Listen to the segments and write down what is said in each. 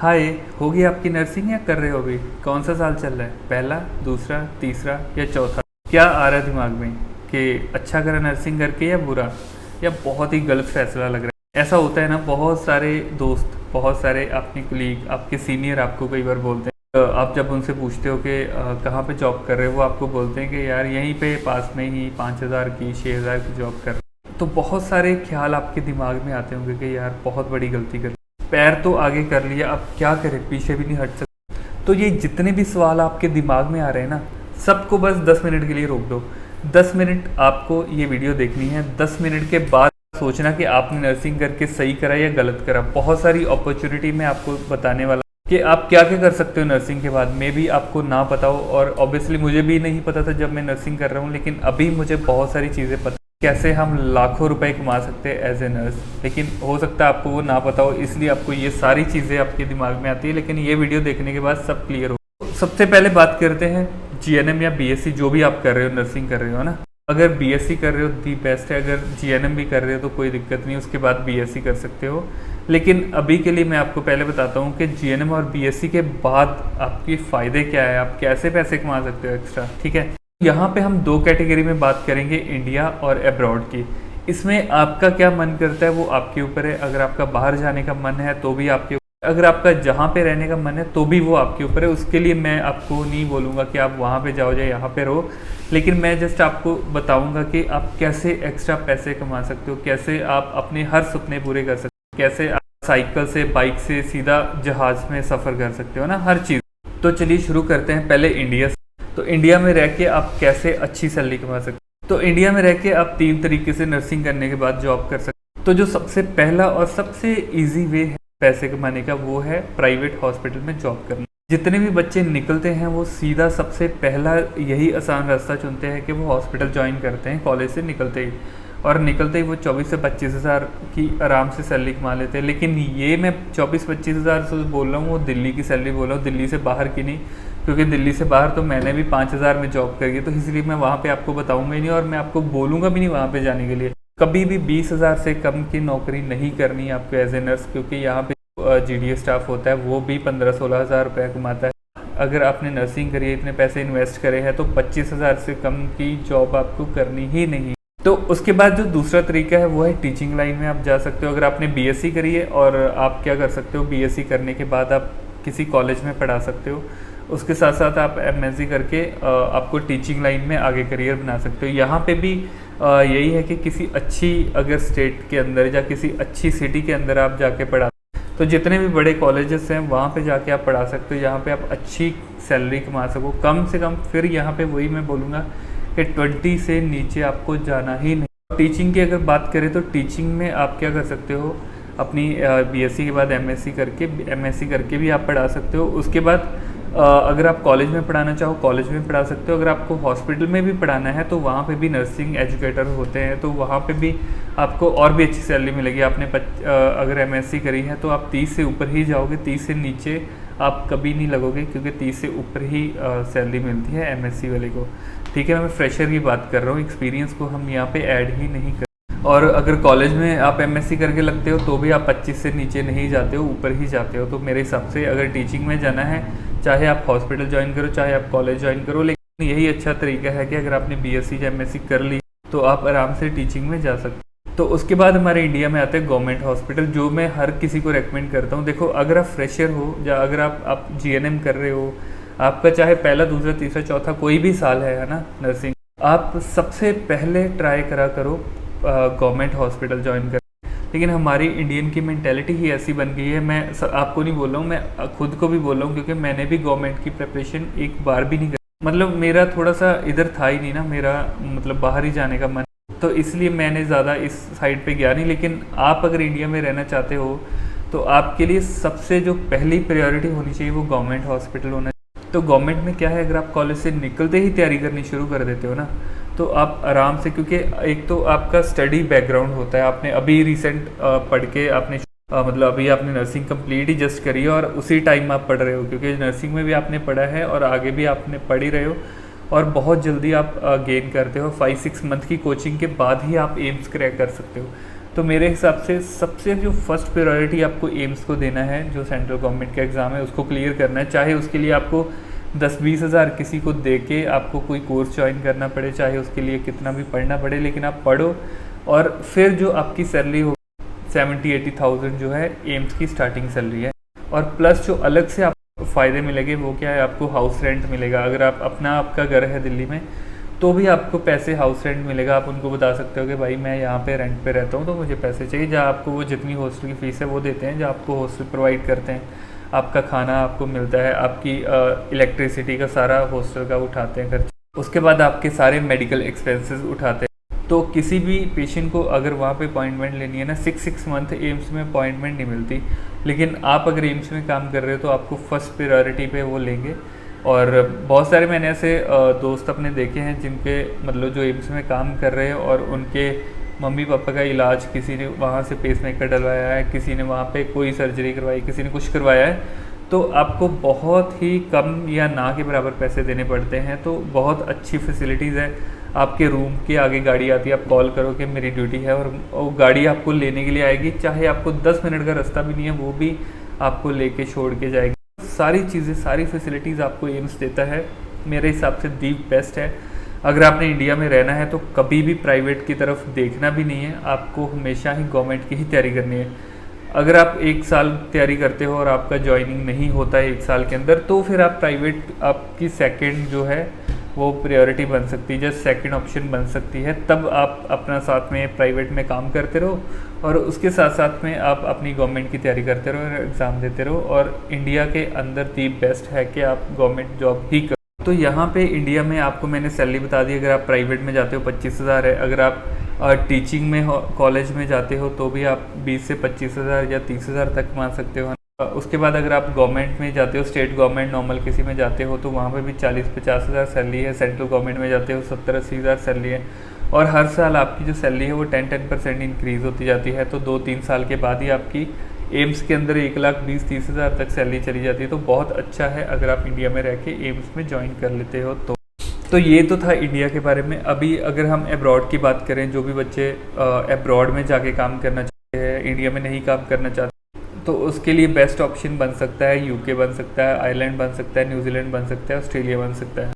हाय। होगी आपकी नर्सिंग या कर रहे हो अभी? कौन सा साल चल रहा है? पहला, दूसरा, तीसरा या चौथा? क्या आ रहा है दिमाग में कि अच्छा करा नर्सिंग करके या बुरा, या बहुत ही गलत फैसला लग रहा है? ऐसा होता है ना, बहुत सारे दोस्त, बहुत सारे अपने कुलीग, आपके सीनियर आपको कई बार बोलते हैं, आप जब उनसे पूछते हो कि कहाँ पे जॉब कर रहे हो, वो आपको बोलते हैं कि यार यहीं पे पास में ही 5,000 की 6,000 की जॉब कर रहे हो। तो बहुत सारे ख्याल आपके दिमाग में आते होंगे कि यार बहुत बड़ी गलती कर, पैर तो आगे कर लिया, अब क्या करें, पीछे भी नहीं हट सकते। तो ये जितने भी सवाल आपके दिमाग में आ रहे हैं ना, सबको बस 10 मिनट के लिए रोक दो। 10 मिनट आपको ये वीडियो देखनी है। 10 मिनट के बाद सोचना कि आपने नर्सिंग करके सही करा या गलत करा। बहुत सारी अपॉर्चुनिटी मैं आपको बताने वाला कि आप क्या क्या कर सकते हो नर्सिंग के बाद। मे भी आपको ना पता हो, और ऑब्वियसली मुझे भी नहीं पता था जब मैं नर्सिंग कर रहा हूँ, लेकिन अभी मुझे बहुत सारी चीज़ें पता, कैसे हम लाखों रुपए कमा सकते हैं एज ए नर्स। लेकिन हो सकता है आपको वो ना पता हो, इसलिए आपको ये सारी चीज़ें आपके दिमाग में आती है, लेकिन ये वीडियो देखने के बाद सब क्लियर हो। सबसे पहले बात करते हैं जीएनएम या बीएससी, जो भी आप कर रहे हो, नर्सिंग कर रहे हो ना। अगर बीएससी कर रहे हो दी बेस्ट है, अगर जीएनएम भी कर रहे हो तो कोई दिक्कत नहीं, उसके बाद बीएससी कर सकते हो। लेकिन अभी के लिए मैं आपको पहले बताता हूँ कि जीएनएम और बीएससी के बाद आपके फ़ायदे क्या है, आप कैसे पैसे कमा सकते हो एक्स्ट्रा, ठीक है। यहाँ पे हम दो कैटेगरी में बात करेंगे, इंडिया और अब्रॉड की। इसमें आपका क्या मन करता है वो आपके ऊपर है। अगर आपका बाहर जाने का मन है तो भी आपके, अगर आपका जहाँ पे रहने का मन है तो भी वो आपके ऊपर है। उसके लिए मैं आपको नहीं बोलूँगा कि आप वहाँ पे जाओ या यहाँ पे रहो, लेकिन मैं जस्ट आपको बताऊँगा कि आप कैसे एक्स्ट्रा पैसे कमा सकते हो, कैसे आप अपने हर सपने पूरे कर सकते हो, कैसे आप साइकिल से, बाइक से सीधा जहाज़ में सफ़र कर सकते हो ना, हर चीज़। तो चलिए शुरू करते हैं पहले इंडिया से। तो इंडिया में रह के आप कैसे अच्छी सैलरी कमा सकते हो? तो इंडिया में रह के आप 3 तरीके से नर्सिंग करने के बाद जॉब कर सकते हो। तो जो सबसे पहला और सबसे ईजी वे है पैसे कमाने का, वो है प्राइवेट हॉस्पिटल में जॉब करना। जितने भी बच्चे निकलते हैं वो सीधा सबसे पहला यही आसान रास्ता चुनते हैं कि वो हॉस्पिटल ज्वाइन करते हैं कॉलेज से निकलते ही, और निकलते ही वो 24 से 25 हज़ार की आराम से सैलरी कमा लेते हैं। लेकिन ये मैं 24-25 हज़ार से बोल रहा हूँ, वो दिल्ली की सैलरी बोल रहा हूँ, दिल्ली से बाहर की नहीं, क्योंकि दिल्ली से बाहर तो मैंने भी 5,000 में जॉब करी है, तो इसलिए मैं वहाँ पे आपको बताऊँगा ही नहीं, और मैं आपको बोलूँगा भी नहीं वहाँ पे जाने के लिए। कभी भी 20,000 से कम की नौकरी नहीं करनी है आपको एज ए नर्स, क्योंकि यहाँ पे जीडीए स्टाफ होता है वो भी 15-16 हज़ार रुपये कमाता है। अगर आपने नर्सिंग करी है, इतने पैसे इन्वेस्ट करे हैं, तो 25,000 से कम की जॉब आपको करनी ही नहीं। तो उसके बाद जो दूसरा तरीका है वो है टीचिंग लाइन में आप जा सकते हो। अगर आपने बीएससी करी है, और आप क्या कर सकते हो, बीएससी करने के बाद आप किसी कॉलेज में पढ़ा सकते हो, उसके साथ साथ आप एमएससी करके आपको टीचिंग लाइन में आगे करियर बना सकते हो। यहाँ पे भी यही है कि किसी अच्छी अगर स्टेट के अंदर या किसी अच्छी सिटी के अंदर आप जाके पढ़ा, तो जितने भी बड़े कॉलेजेस हैं वहाँ पे जाके आप पढ़ा सकते हो, जहाँ पे आप अच्छी सैलरी कमा सको कम से कम। फिर यहाँ पे वही मैं बोलूँगा कि 20 से नीचे आपको जाना ही नहीं। टीचिंग की अगर बात करें तो टीचिंग में आप क्या कर सकते हो, अपनी बीएससी के बाद एमएससी करके भी आप पढ़ा सकते हो। उसके बाद अगर आप कॉलेज में पढ़ाना चाहो कॉलेज में पढ़ा सकते हो। अगर आपको हॉस्पिटल में भी पढ़ाना है तो वहाँ पे भी नर्सिंग एजुकेटर होते हैं, तो वहाँ पे भी आपको और भी अच्छी सैलरी मिलेगी। आपने अगर एमएससी करी है तो आप 30 से ऊपर ही जाओगे, 30 से नीचे आप कभी नहीं लगोगे, क्योंकि 30 से ऊपर ही सैलरी मिलती है एमएससी वाले को, ठीक है। मैं फ्रेशर की बात कर रहा हूँ, एक्सपीरियंस को हम यहाँ पे ऐड ही नहीं कर। और अगर कॉलेज में आप एमएससी करके लगते हो तो भी आप 25 से नीचे नहीं जाते हो, ऊपर ही जाते हो। तो मेरे हिसाब से अगर टीचिंग में जाना है, चाहे आप हॉस्पिटल ज्वाइन करो चाहे आप कॉलेज ज्वाइन करो, लेकिन यही अच्छा तरीका है कि अगर आपने बीएससी या एमएससी कर ली तो आप आराम से टीचिंग में जा सकते हो। तो उसके बाद हमारे इंडिया में आते हैं गवर्नमेंट हॉस्पिटल, जो मैं हर किसी को रेकमेंड करता हूँ। देखो, अगर आप फ्रेशर हो या अगर आप जीएनएम कर रहे हो, आपका चाहे पहला, दूसरा, तीसरा, चौथा कोई भी साल है ना नर्सिंग, आप सबसे पहले ट्राई करा करो गवर्नमेंट हॉस्पिटल ज्वाइन कर। लेकिन हमारी इंडियन की मेंटेलिटी ही ऐसी बन गई है, मैं आपको नहीं बोल रहा हूँ, मैं खुद को भी बोल रहा हूँ, क्योंकि मैंने भी गवर्नमेंट की प्रिपरेशन एक बार भी नहीं कर, मतलब मेरा थोड़ा सा इधर था ही नहीं ना, मेरा मतलब बाहर ही जाने का मन, तो इसलिए मैंने ज़्यादा इस साइड पे गया नहीं। लेकिन आप अगर इंडिया में रहना चाहते हो तो आपके लिए सबसे जो पहली प्रायोरिटी होनी चाहिए वो गवर्नमेंट हॉस्पिटल होना चाहिए। तो गवर्नमेंट में क्या है, अगर आप कॉलेज से निकलते ही तैयारी करनी शुरू कर देते हो ना, तो आप आराम से, क्योंकि एक तो आपका स्टडी बैकग्राउंड होता है, आपने अभी रिसेंट पढ़ के आपने मतलब अभी आपने नर्सिंग कंप्लीट ही जस्ट करी है और उसी टाइम आप पढ़ रहे हो, क्योंकि नर्सिंग में भी आपने पढ़ा है और आगे भी आपने पढ़ ही रहे हो, और बहुत जल्दी आप गेन करते हो। 5-6 मंथ की कोचिंग के बाद ही आप एम्स क्रैक कर सकते हो। तो मेरे हिसाब से सबसे जो फर्स्ट प्रायोरिटी आपको एम्स को देना है, जो सेंट्रल गवर्नमेंट का एग्ज़ाम है उसको क्लियर करना है, चाहे उसके लिए आपको 10-20 हज़ार किसी को दे के आपको कोई कोर्स ज्वाइन करना पड़े, चाहे उसके लिए कितना भी पढ़ना पड़े, लेकिन आप पढ़ो। और फिर जो आपकी सैलरी हो 70-80,000 जो है एम्स की स्टार्टिंग सैलरी है। और प्लस जो अलग से आपको फ़ायदे मिलेंगे वो क्या है, आपको हाउस रेंट मिलेगा। अगर आपका घर है दिल्ली में तो भी आपको पैसे हाउस रेंट मिलेगा। आप उनको बता सकते हो कि भाई मैं यहाँ पे रेंट पे रहता हूँ तो मुझे पैसे चाहिए, जहाँ आपको वो जितनी हॉस्टल की फ़ीस है वो देते हैं, जहाँ आपको हॉस्टल प्रोवाइड करते हैं, आपका खाना आपको मिलता है, आपकी इलेक्ट्रिसिटी का सारा हॉस्टल का उठाते हैं खर्च, उसके बाद आपके सारे मेडिकल एक्सपेंसेस उठाते हैं। तो किसी भी पेशेंट को अगर वहाँ पे अपॉइंटमेंट लेनी है ना, 6 मंथ एम्स में अपॉइंटमेंट नहीं मिलती, लेकिन आप अगर एम्स में काम कर रहे हो तो आपको फर्स्ट प्रायोरिटी पे वो लेंगे। और बहुत सारे मैंने ऐसे दोस्त अपने देखे हैं जिनके मतलब जो एम्स में काम कर रहे हैं और उनके मम्मी पापा का इलाज, किसी ने वहाँ से पेसमेकर डलवाया है, किसी ने वहाँ पे कोई सर्जरी करवाई, किसी ने कुछ करवाया है, तो आपको बहुत ही कम या ना के बराबर पैसे देने पड़ते हैं। तो बहुत अच्छी फैसिलिटीज़ है। आपके रूम के आगे गाड़ी आती है, आप कॉल करो कि मेरी ड्यूटी है और वो गाड़ी आपको लेने के लिए आएगी, चाहे आपको 10 मिनट का रास्ता भी नहीं है वो भी आपको लेके छोड़ के जाएगी। सारी चीज़ें, सारी फैसिलिटीज़ आपको एम्स देता है। मेरे हिसाब से दी बेस्ट है। अगर आपने इंडिया में रहना है तो कभी भी प्राइवेट की तरफ देखना भी नहीं है, आपको हमेशा ही गवर्नमेंट की ही तैयारी करनी है। अगर आप 1 साल तैयारी करते हो और आपका ज्वाइनिंग नहीं होता है 1 साल के अंदर, तो फिर आप प्राइवेट आपकी सेकंड जो है वो प्रायोरिटी बन सकती है, जस्ट सेकंड ऑप्शन बन सकती है। तब आप अपना साथ में प्राइवेट में काम करते रहो और उसके साथ साथ में आप अपनी गवर्नमेंट की तैयारी करते रहो और एग्ज़ाम देते रहो। और इंडिया के अंदर दी बेस्ट है कि आप गवर्नमेंट जॉब ही करो। तो यहाँ पे इंडिया में आपको मैंने सैलरी बता दी। अगर आप प्राइवेट में जाते हो 25,000 है, अगर आप टीचिंग में कॉलेज में जाते हो तो भी आप 20 से 25,000 या 30,000 तक मान सकते हो। उसके बाद अगर आप गवर्नमेंट में जाते हो, स्टेट गवर्नमेंट नॉर्मल किसी में जाते हो, तो वहाँ पे भी 40-50 हज़ार सैलरी है। सेंट्रल गवर्नमेंट में जाते हो 70-80 हज़ार सैलरी है। और हर साल आपकी जो सैलरी है वो 10% इंक्रीज़ होती जाती है। तो 2-3 साल के बाद ही आपकी एम्स के अंदर 1,20,30 हज़ार तक सैलरी चली जाती है। तो बहुत अच्छा है अगर आप इंडिया में रह के एम्स में ज्वाइन कर लेते हो तो ये तो था इंडिया के बारे में। अभी अगर हम अब्रॉड की बात करें, जो भी बच्चे अब्रॉड में जाके काम करना चाहते हैं, इंडिया में नहीं काम करना चाहते, तो उसके लिए बेस्ट ऑप्शन बन सकता है यूके बन सकता है, आयरलैंड बन सकता है, न्यूजीलैंड बन सकता है, ऑस्ट्रेलिया बन सकता है।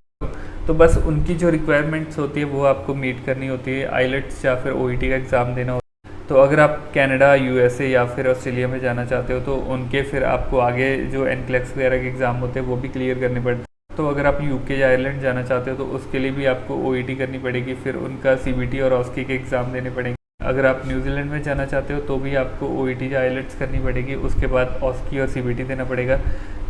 तो बस उनकी जो रिक्वायरमेंट्स होती है वो आपको मीट करनी होती है, आईलेट्स या फिर ओईटी का एग्ज़ाम देना होता है। तो अगर आप कनाडा, यूएसए या फिर ऑस्ट्रेलिया में जाना चाहते हो तो उनके फिर आपको आगे जो एनक्लेक्स वगैरह के एग्ज़ाम होते हैं वो भी क्लियर करने पड़ते हैं। तो अगर आप यूके या आयरलैंड जाना चाहते हो तो उसके लिए भी आपको ओईटी करनी पड़ेगी, फिर उनका सीबीटी और ऑस्की के एग्ज़ाम देने पड़ेंगे। अगर आप न्यूजीलैंड में जाना चाहते हो तो भी आपको ओईटी या आईलेट्स करनी पड़ेगी, उसके बाद ऑस्की और सीबीटी देना पड़ेगा।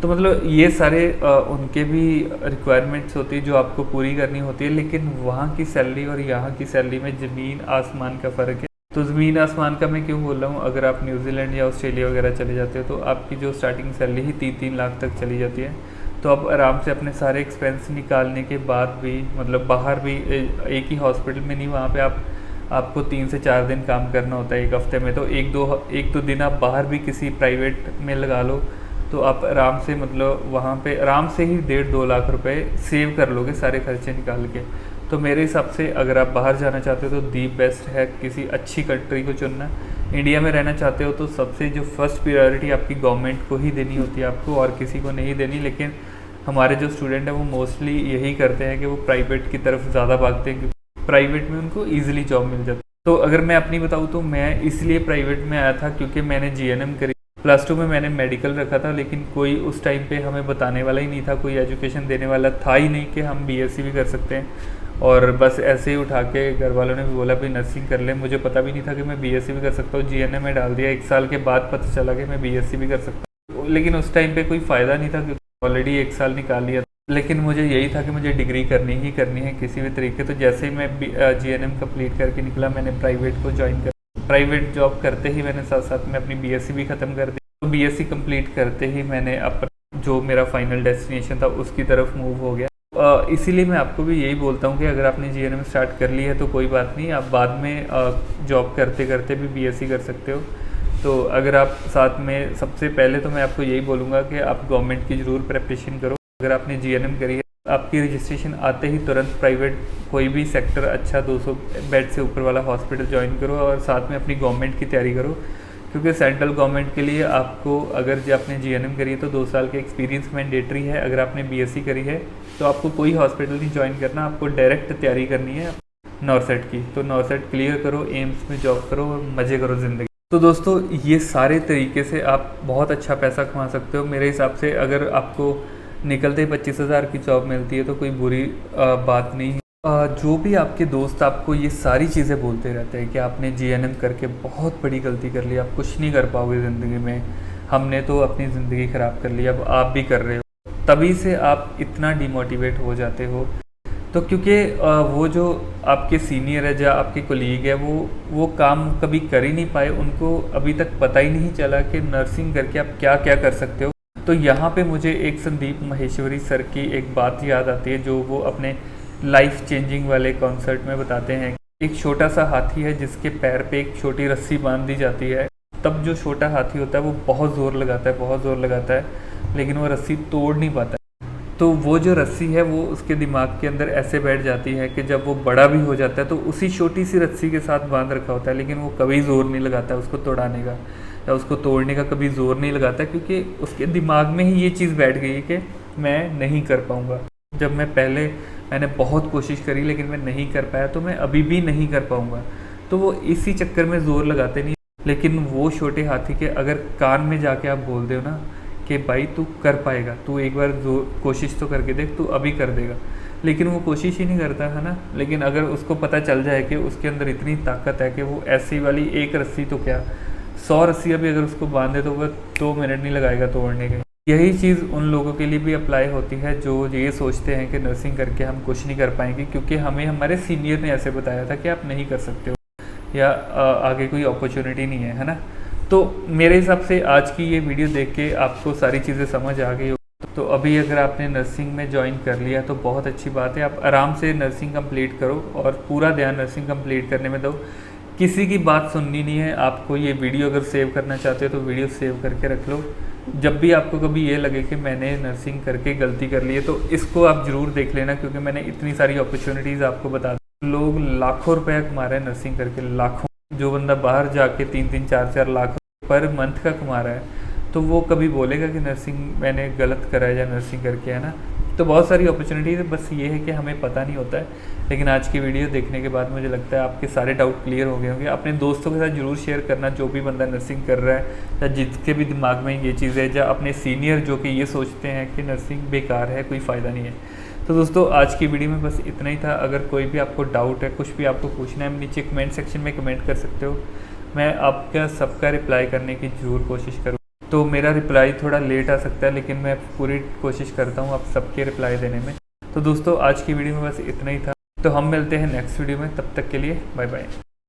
तो मतलब ये सारे उनके भी रिक्वायरमेंट्स होती है जो आपको पूरी करनी होती है। लेकिन वहाँ की सैलरी और यहाँ की सैलरी में ज़मीन आसमान का फ़र्क है। तो ज़मीन आसमान का मैं क्यों बोल रहा हूँ, अगर आप न्यूजीलैंड या ऑस्ट्रेलिया वगैरह चले जाते हो तो आपकी जो स्टार्टिंग सैलरी ही 3-3 लाख तक चली जाती है। तो आप आराम से अपने सारे एक्सपेंस निकालने के बाद भी, मतलब बाहर भी एक ही हॉस्पिटल में नहीं, वहाँ पे आपको 3 से 4 दिन काम करना होता है एक हफ्ते में। तो एक दो दिन आप बाहर भी किसी प्राइवेट में लगा लो तो आप आराम से, मतलब वहाँ पे आराम से ही 1.5-2 लाख रुपए सेव कर लोगे सारे खर्चे निकाल के। तो मेरे हिसाब से अगर आप बाहर जाना चाहते हो तो दी बेस्ट है किसी अच्छी कंट्री को चुनना। इंडिया में रहना चाहते हो तो सबसे जो फर्स्ट प्रायोरिटी आपकी गवर्नमेंट को ही देनी होती है आपको, और किसी को नहीं देनी। लेकिन हमारे जो स्टूडेंट हैं वो मोस्टली यही करते हैं कि वो प्राइवेट की तरफ ज़्यादा भागते हैं, क्योंकि प्राइवेट में उनको ईजिली जॉब मिल जाती है। तो अगर मैं अपनी बताऊँ तो मैं इसलिए प्राइवेट में आया था क्योंकि मैंने जीएनएम करी, +2 में मैंने मेडिकल रखा था, लेकिन कोई उस टाइम पे हमें बताने वाला ही नहीं था, कोई एजुकेशन देने वाला था ही नहीं कि हम बीएससी भी कर सकते हैं। और बस ऐसे ही उठा के घर वालों ने भी बोला भी नर्सिंग कर ले। मुझे पता भी नहीं था कि मैं बीएससी भी कर सकता हूँ। जीएनएम में डाल दिया, 1 साल के बाद पता चला कि मैं बीएससी भी कर सकता हूँ। लेकिन उस टाइम पे कोई फ़ायदा नहीं था क्योंकि ऑलरेडी 1 साल निकाल लिया। लेकिन मुझे यही था कि मुझे डिग्री करनी ही करनी है किसी भी तरीके। तो जैसे ही मैं जीएनएम कंप्लीट करके निकला, मैंने प्राइवेट को ज्वाइन कर, प्राइवेट जॉब करते ही मैंने साथ साथ में अपनी बीएससी भी ख़त्म कर दी। तो बीएससी कंप्लीट करते ही मैंने अपना जो मेरा फाइनल डेस्टिनेशन था उसकी तरफ मूव हो गया। इसीलिए मैं आपको भी यही बोलता हूँ कि अगर आपने जीएनएम स्टार्ट कर ली है तो कोई बात नहीं, आप बाद में जॉब करते करते भी बीएससी कर सकते हो। तो अगर आप साथ में, सबसे पहले तो मैं आपको यही बोलूँगा कि आप गवर्नमेंट की ज़रूर प्रिपरेशन करो। अगर आपने जीएनएम करी है आपकी रजिस्ट्रेशन आते ही तुरंत प्राइवेट कोई भी सेक्टर अच्छा 200 बेड से ऊपर वाला हॉस्पिटल ज्वाइन करो और साथ में अपनी गवर्नमेंट की तैयारी करो, क्योंकि सेंट्रल गवर्नमेंट के लिए आपको अगर जो आपने जीएनएम करी है तो 2 साल का एक्सपीरियंस मैंडेटरी है। अगर आपने बीएससी करी है तो आपको कोई हॉस्पिटल नहीं ज्वाइन करना, आपको डायरेक्ट तैयारी करनी है नॉर्सेट की। तो नॉर्सेट क्लियर करो, एम्स में जॉब करो और मज़े करो ज़िंदगी। तो दोस्तों ये सारे तरीके से आप बहुत अच्छा पैसा कमा सकते हो। मेरे हिसाब से अगर आपको निकलते ही 25,000 की जॉब मिलती है तो कोई बुरी बात नहीं है। जो भी आपके दोस्त आपको ये सारी चीज़ें बोलते रहते हैं कि आपने जीएनएम करके बहुत बड़ी गलती कर ली, आप कुछ नहीं कर पाओगे ज़िंदगी में, हमने तो अपनी ज़िंदगी ख़राब कर ली, अब आप भी कर रहे हो, तभी से आप इतना डिमोटिवेट हो जाते हो। तो क्योंकि वो जो आपके सीनियर है या आपके कोलीग है वो काम कभी कर ही नहीं पाए, उनको अभी तक पता ही नहीं चला कि नर्सिंग करके आप क्या क्या कर सकते हो। तो यहाँ पे मुझे एक संदीप माहेश्वरी सर की एक बात याद आती है जो वो अपने लाइफ चेंजिंग वाले कॉन्सर्ट में बताते हैं। एक छोटा सा हाथी है जिसके पैर पे एक छोटी रस्सी बांध दी जाती है, तब जो छोटा हाथी होता है वो बहुत ज़ोर लगाता है लेकिन वो रस्सी तोड़ नहीं पाता। तो वो जो रस्सी है वो उसके दिमाग के अंदर ऐसे बैठ जाती है कि जब वो बड़ा भी हो जाता है तो उसी छोटी सी रस्सी के साथ बांध रखा होता है, लेकिन वो कभी ज़ोर नहीं लगाता उसको तोड़ाने का या उसको तोड़ने का कभी ज़ोर नहीं लगाता, क्योंकि उसके दिमाग में ही ये चीज़ बैठ गई है कि मैं नहीं कर पाऊँगा। जब मैंने बहुत कोशिश करी लेकिन मैं नहीं कर पाया तो मैं अभी भी नहीं कर पाऊँगा। तो वो इसी चक्कर में ज़ोर लगाते नहीं। लेकिन वो छोटे हाथी के अगर कान में जाके आप बोल दो ना कि भाई तू कर पाएगा, तू एक बार कोशिश तो करके देख, तू अभी कर देगा, लेकिन वो कोशिश ही नहीं करता है ना। लेकिन अगर उसको पता चल जाए कि उसके अंदर इतनी ताकत है कि वो ऐसी वाली एक रस्सी तो क्या 100 रस्सियाँ भी अगर उसको बांधे तो वह 2 मिनट नहीं लगाएगा तोड़ने के। यही चीज़ उन लोगों के लिए भी अप्लाई होती है जो ये सोचते हैं कि नर्सिंग करके हम कुछ नहीं कर पाएंगे, क्योंकि हमें हमारे सीनियर ने ऐसे बताया था कि आप नहीं कर सकते हो या आगे कोई अपॉर्चुनिटी नहीं है ना। तो मेरे हिसाब से आज की ये वीडियो देख के आपको सारी चीज़ें समझ आ गई हो। तो अभी अगर आपने नर्सिंग में ज्वाइन कर लिया तो बहुत अच्छी बात है, आप आराम से नर्सिंग कंप्लीट करो और पूरा ध्यान नर्सिंग कंप्लीट करने में दो। किसी की बात सुननी नहीं है आपको। ये वीडियो अगर सेव करना चाहते हो तो वीडियो सेव करके रख लो। जब भी आपको कभी ये लगे कि मैंने नर्सिंग करके गलती कर ली है तो इसको आप ज़रूर देख लेना, क्योंकि मैंने इतनी सारी अपॉर्चुनिटीज़ आपको बता दी। लोग लाखों रुपया कमा रहे हैं नर्सिंग करके, लाखों। जो बंदा बाहर जाके 3-3, 4-4 लाख पर मंथ का कमा रहा है तो वो कभी बोलेगा कि नर्सिंग मैंने गलत करा है या नर्सिंग करके, है ना। तो बहुत सारी अपॉर्चुनिटीज़ है, बस ये है कि हमें पता नहीं होता है। लेकिन आज की वीडियो देखने के बाद मुझे लगता है आपके सारे डाउट क्लियर हो गए होंगे। अपने दोस्तों के साथ ज़रूर शेयर करना, जो भी बंदा नर्सिंग कर रहा है या जिसके भी दिमाग में ये चीज़ है, या अपने सीनियर जो कि ये सोचते हैं कि नर्सिंग बेकार है, कोई फ़ायदा नहीं है। तो दोस्तों आज की वीडियो में बस इतना ही था। अगर कोई भी आपको डाउट है, कुछ भी आपको पूछना है, नीचे कमेंट सेक्शन में कमेंट कर सकते हो। मैं आपका सबका रिप्लाई करने की ज़रूर कोशिश करूँ। तो मेरा रिप्लाई थोड़ा लेट आ सकता है, लेकिन मैं पूरी कोशिश करता हूँ आप सबके रिप्लाई देने में। तो दोस्तों आज की वीडियो में बस इतना ही था। तो हम मिलते हैं नेक्स्ट वीडियो में, तब तक के लिए बाय बाय।